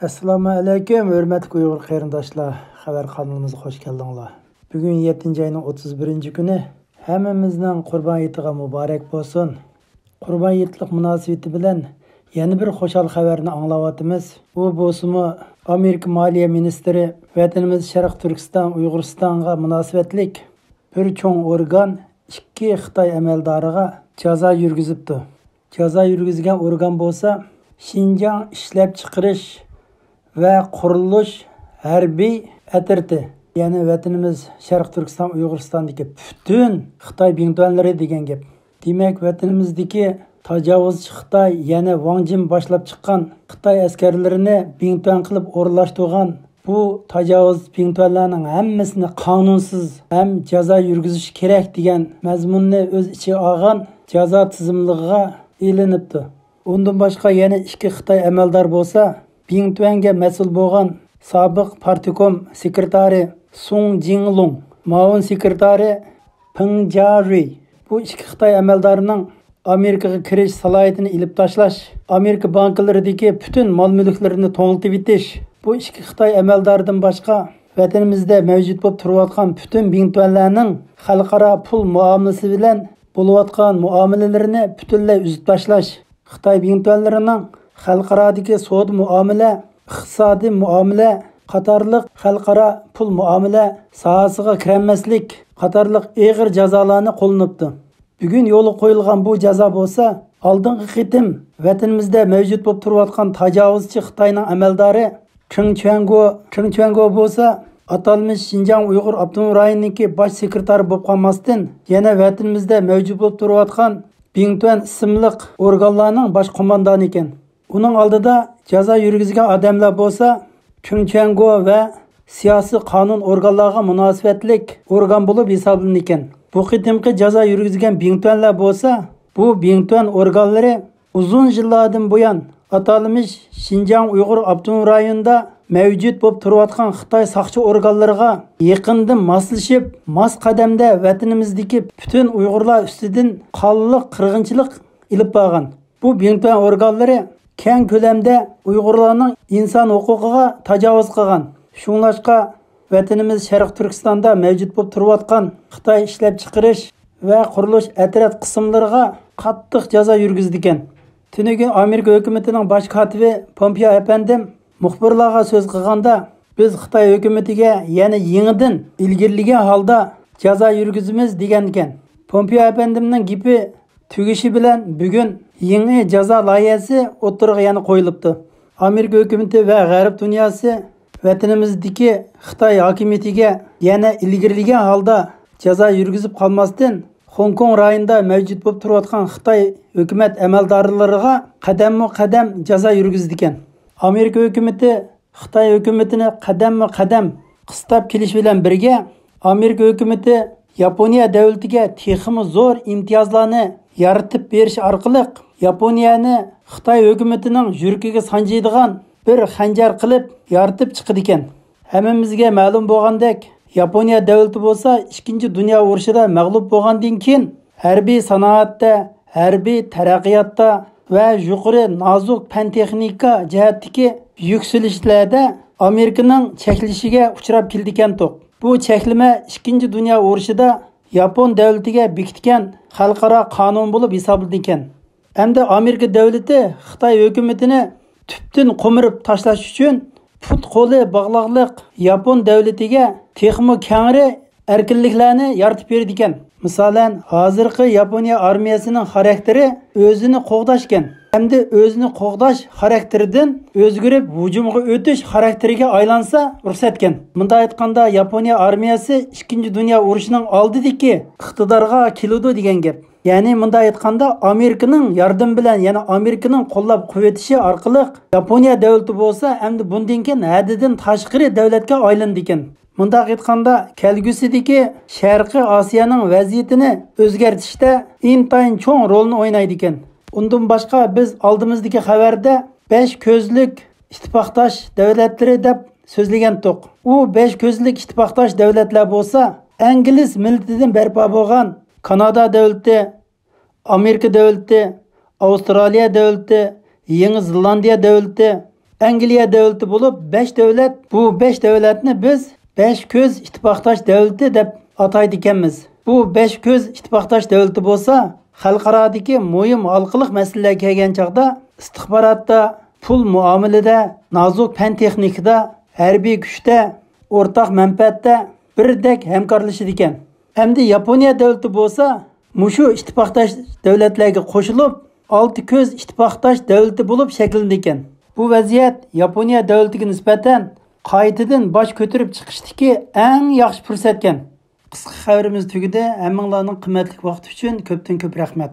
Assalomu alaykum, hurmatli Uyg'ur qarindoshlar. Xabar kanalımıza hoş geldinglar. Bugün 7 ayının 31 günü hammamizning Qurban hayitiga muborak bo'lsin. Qurban hayitlik munosabati bilan yana bir xo'shal xabarni anglayapmiz. U bo'lsa Amerika Moliya ministri vatanimiz Sharq Turkiston, Uyg'uristonga munosabatlik bir cho'ng organ ikki Xitoy amaldoriga jazo yurgizibdi. Jazo yurgizgan organ bo'lsa Şinjan ishlab chiqarish ve qurilish harbiy atirti. Yani vatanimiz Sharq Turkiston, Uyg'uristondagi bütün Xitoy bingtuanlari degan gap. Demak, vatanimizdagi tajovuzchi Xitoy, yani Wang Jin boshlab chiqqan Xitoy askarlarini bingtuan qilib o'rlashtirgan bu tajovuz bingtuanlarning hammasini qonunsiz ham jazo yurgizish kerak degan mazmunni o'z ichiga olgan jazo tizimligiga e'linibdi. Ondan başqa yana ikki Xitoy amaldor bo'lsa, Bingtuanga mas'ul bo'lgan sobiq partikom sekretari Song Jinglong, muavin sekretari Peng Jiarui bu ikki Xitoy amaldorining Amerikaga kirish salohiyatini ilib tashlash, Amerika bankalarındaki bütün mol-mulklarini to'ng'itib etish, bu ikki Xitoy amaldoridan boshqa vatanimizda mavjud bo'lib turayotgan bütün bingtuanlarning xalqaro pul muomalasi bilan bo'layotgan muomalalarini butunlay uzib tashlash, Xitoy bingtuanlarining xalqarodagi savdo muomala, iqtisodiy muomala, qatorliq xalqaro pul muomala sohasiga kirmaslik qatorliq og'ir jazolarni qo'llanibdi. Bugun yo'li qo'yilgan bu jazo bo'lsa, oldingi qitim vatanimizda mavjud bo'lib turayotgan tajovuzchi Xitoyning amaldori Qing Chuango bo'lsa, atalmış Şinjan Uyghur Abdunum rayonidagi bosh sekretari bo'lib qolmasdan, yana vatanimizda mavjud bo'lib turayotgan Bingtuan ismli organlarning bosh qo'mondoni ekan. Uning oldida jazo yurgizgan odamlar bo'lsa, Qing Chuango va siyosiy qonun organlariga munosabatlik organ bo'lib hisoblanadi ekan. Bu qitimqi jazo yurgizgan bingtuanlar bo'lsa, bu bingtuan organlari uzun yillardan buyon atalmış Şinjan Uyghur Abdunum rayonida mavjud bo'lib turayotgan Xitoy soqchi organlariga yaqindan moslashib, mos qadamda vatanimizdagi bütün Uyg'urlar ustidan qonliq qirg'inchilik ilib borgan. Bu bingtuan organlari keng ko'lamda Uyg'urlarning inson huquqiga tajovuz qilgan. Shunlashqa vatanimiz Sharq Turkistonda mavjud bo'lib turayotgan Xitoy ishlab chiqarish va qurilish atrat qismlariga qattiq jazo yurgizdi ekan. Tunigun Amerika hukumatining bosh kotibi Pompeo apandim muxbirlarga so'z qilganda, biz Xitoy hukumatiga yana yangidan ilgirlagan holda jazo yurgizamiz degan ekan. Pompeo apandimning gapi tugishi bilan bugun yangi jazo loyihasi o'tirg'iga yana qo'yilibdi. Amerika hukumati va g'arb dunyosi vatanimizdagi Xitoy hokimiyatiga yana ilgirlagan holda jazo yurgizib qolmasdan, Hong Kong rayonida mavjud bo'lib turayotgan Xitoy hukumat amaldorlariga qadam-qadam jazo yurgizdi ekan. Amerika hukumati Xitoy hukumatini qadam-qadam qistab kelish bilan birga, Amerika hukumati Yaponiya davlatiga texmi zo'r imtiyozlarni yaratib berish orqali Yaponiyani Xitoy hukumatining yurkiga sanjiydigan bir xanjar qilib yaratib chiqdi ekan. Hammamizga ma'lum bo'lgandek, Yaponiya davlati bo'lsa, 2-Dunyo urushida mag'lub bo'lgandan keyin harbiy sanoatda, harbiy taraqqiyotda va yuqori nozik fan texnika jihatdagi yuksalishlarda Amerikaning cheklishiga uchrab keldi ekan. Bu cheklama 2-Dunyo urushida Yapon davlatiga bekitgan xalqaro qonun bo'lib hisoblanadi ekan. Endi Amerika davlati Xitoy hukumatini tubdan qo'mirib tashlash uchun put qo'li bog'liqlik Yapon davlatiga texmo kengri erkinliklarni yaratib berdi ekan. Masalan, hozirgi Yaponiya armiyasining xarakteri o'zini qo'g'dash ekan. Hamda o'zini qo'g'dash xarakteridan o'zgarib hujumga o'tish xarakteriga aylansa ruxsat ekan. Bunda aytganda Yaponiya armiyasi 2-Dunyo urushining oldidagi iqtidorga keladi degan gap. Ya'ni bunda aytganda Amerikaning yordam bilan, yana Amerikaning qo'llab-quvvatlashi orqali Yaponiya davlati bo'lsa, endi bundan keyin haddidan tashqari davlatga aylandi ekan. Bunda aytganda kelgusidagi Sharqiy Osiyoning vaziyatini o'zgartirishda intayin cho'ng rolni o'ynaydi ekan. Undan boshqa biz oldimizdagi xabarda 5 ko'zlik ittifoqdosh davlatlari deb so'zlagan to'q. U 5 ko'zlik ittifoqdosh davlatlar bo'lsa, Ingliz millatidan barpo bo'lgan Kanada davlati, Amerika davlati, Avstraliya davlati, Yangi Zelandiya davlati, Angliya davlati bo'lib, 5 davlat. Bu 5 davlatni biz 5 ko'z ittifoqdosh davlati deb ataydi ekanmiz. Bu 5 ko'z ittifoqdosh davlati bo'lsa, xalqarodagi muhim halqılık masalalarga kelgan chaqda istixborotda, pul muomalada, nozik fan texnikada, harbiy kuchda, o'rtaq manfaatda birdek hamkorlashadi ekan. Endi Yaponiya davlati bo'lsa, mushu ittifoqdosh davlatlarga qo'shilib, 6 ko'z ittifoqdosh davlati bo'lib shakllanadi ekan. Bu vaziyat Yaponiya davlatiga nisbatan qaytadan bosh ko'tarib chiqishdagi eng yaxshi fursat ekan. Qisqa xabarimiz tugadi. Hammanglarning qimmatli vaqti uchun ko'pdan ko'p rahmat.